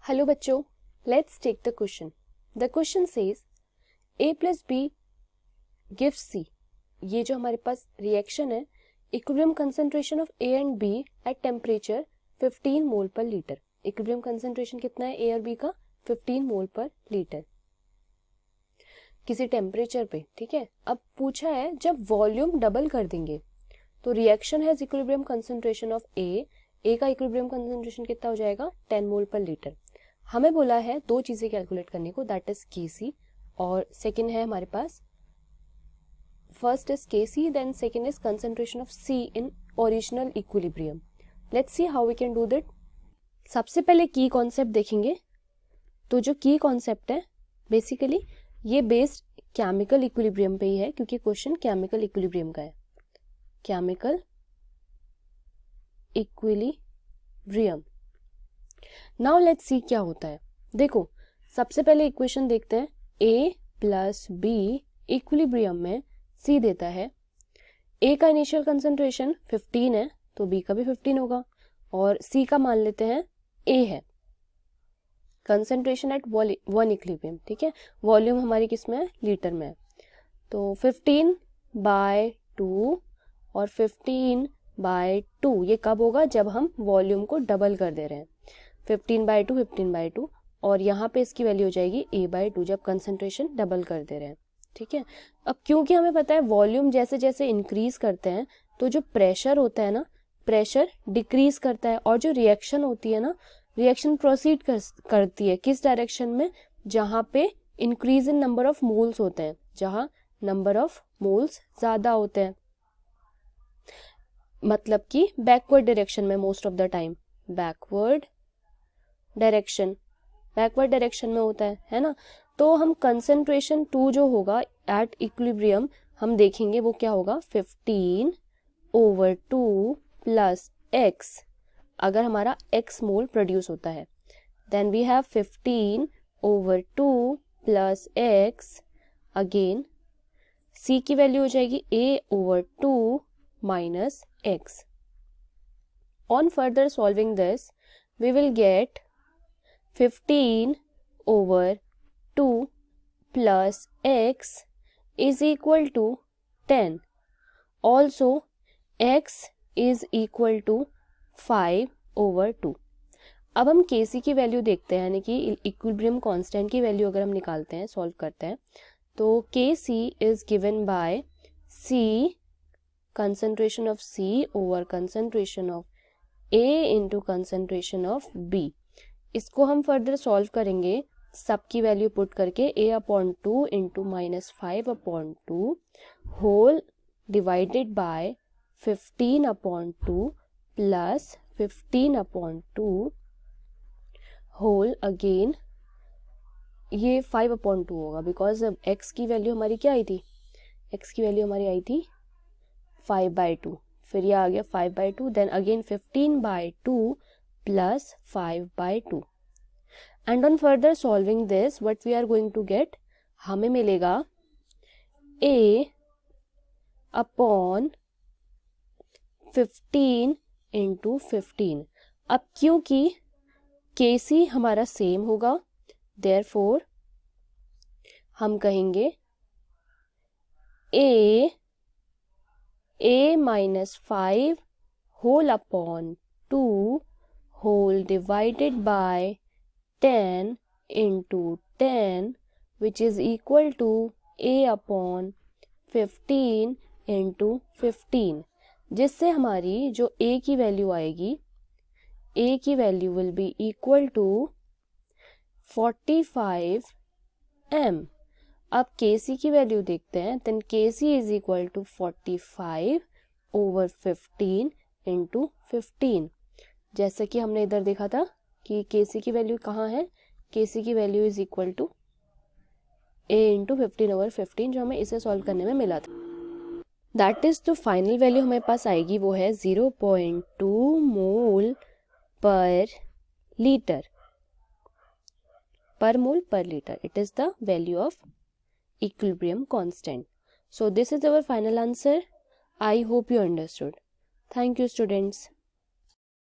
Hello बच्चों, let's take the question. The question says A plus B gives C. ये जो हमारे पास रिएक्शन है, equilibrium concentration of A and B at temperature 15 mole per litre. Equilibrium concentration कितना है A और B का? 15 मोल पर लीटर किसी टेम्परेचर पे. ठीक है, अब पूछा है जब वॉल्यूम डबल कर देंगे तो reaction has equilibrium concentration of A का इक्विलिब्रियम कंसंट्रेशन कितना हो जाएगा? 10 मोल पर लीटर. हमें बोला है दो चीजें कैलकुलेट करने को, दैट इज Kc और सेकंड है हमारे पास, first is Kc then second is concentration of C in original equilibrium. Let's see how we can do that. सबसे पहले की कॉन्सेप्ट देखेंगे. तो जो की कॉन्सेप्ट है बेसिकली ये बेस्ड केमिकल इक्विलिब्रियम पे ही है, क्योंकि क्वेश्चन केमिकल इक्विलिब्रियम का है. Chemical equilibrium. Now let's see क्या होता है. देखो सबसे पहले इक्वेशन देखते हैं. A प्लस बी इक्विलिब्रियम में C देता है. A का इनिशियल कंसंट्रेशन 15 है तो B का भी 15 होगा, और C का मान लेते हैं A है. Concentration at one equilibrium. ठीक है, वॉल्यूम हमारी किस में है? लीटर में है. तो 15/2 और 15/2 ये कब होगा? जब हम वॉल्यूम को डबल कर दे रहे हैं. 15/2 15/2 और यहाँ पे इसकी वैल्यू हो जाएगी A/2 जब कंसंट्रेशन डबल कर दे रहे हैं. ठीक है, अब क्योंकि हमें पता है वॉल्यूम जैसे जैसे इंक्रीज करते हैं तो जो प्रेशर होता है ना, प्रेशर डिक्रीज करता है, और जो रिएक्शन होती है ना, रिएक्शन प्रोसीड करती है किस डायरेक्शन में? जहाँ पे increase in number of moles होते हैं, जहाँ नंबर ऑफ मोल्स ज्यादा होते हैं, मतलब कि बैकवर्ड डायरेक्शन में most of the time. Backward direction में होता है ना. तो हम कंसंट्रेशन 2 जो होगा एट इक्विलिब्रियम हम देखेंगे वो क्या होगा? 15/2 प्लस x, अगर हमारा x मोल प्रोड्यूस होता है. Then we have 15/2 plus x. Again C की वैल्यू हो जाएगी A/2 minus x. On further solving this we will get 15/2 plus x is equal to 10. Also x is equal to 5/2. अब हम Kc की value देखते हैं, यानी कि इक्विलिब्रियम कांस्टेंट की वैल्यू अगर हम निकालते हैं, सॉल्व करते हैं, तो Kc is given by C, concentration of C over concentration of A into concentration of B. इसको हम फर्दर सॉल्व करेंगे सबकी वैल्यू पुट करके. A/2 into -5/2 whole divided by 15/2 plus 15/2 whole. Again ये 5/2 होगा बिकॉज अब x की वैल्यू हमारी क्या आई थी? x की वैल्यू हमारी आई थी 5/2, फिर ये आ गया 5/2, then again 15/2 plus 5/2. And on further solving this, what we are going to get? हमें मिलेगा A/15 × 15. अब क्योंकि Kc हमारा सेम होगा, therefore हम कहेंगे A-5 whole upon 2 whole divided by 10 into 10, which is equal to A/15 into 15, जिससे हमारी जो A की वैल्यू आएगी, A की value will be equal to 45 m. अब Kc की वैल्यू देखते हैं, then Kc is equal to 45/15 into 15. जैसे कि हमने इधर देखा था कि Kc की वैल्यू कहाँ है? Kc की value is equal to A into 15/15, जो हमें इसे सॉल्व करने में मिला था. दैट इज, तो फाइनल वैल्यू हमारे पास आएगी वो है 0.2 mole per litre. Per mole per liter. It is the value of equilibrium constant. So this is our final answer. I hope you understood. Thank you, students.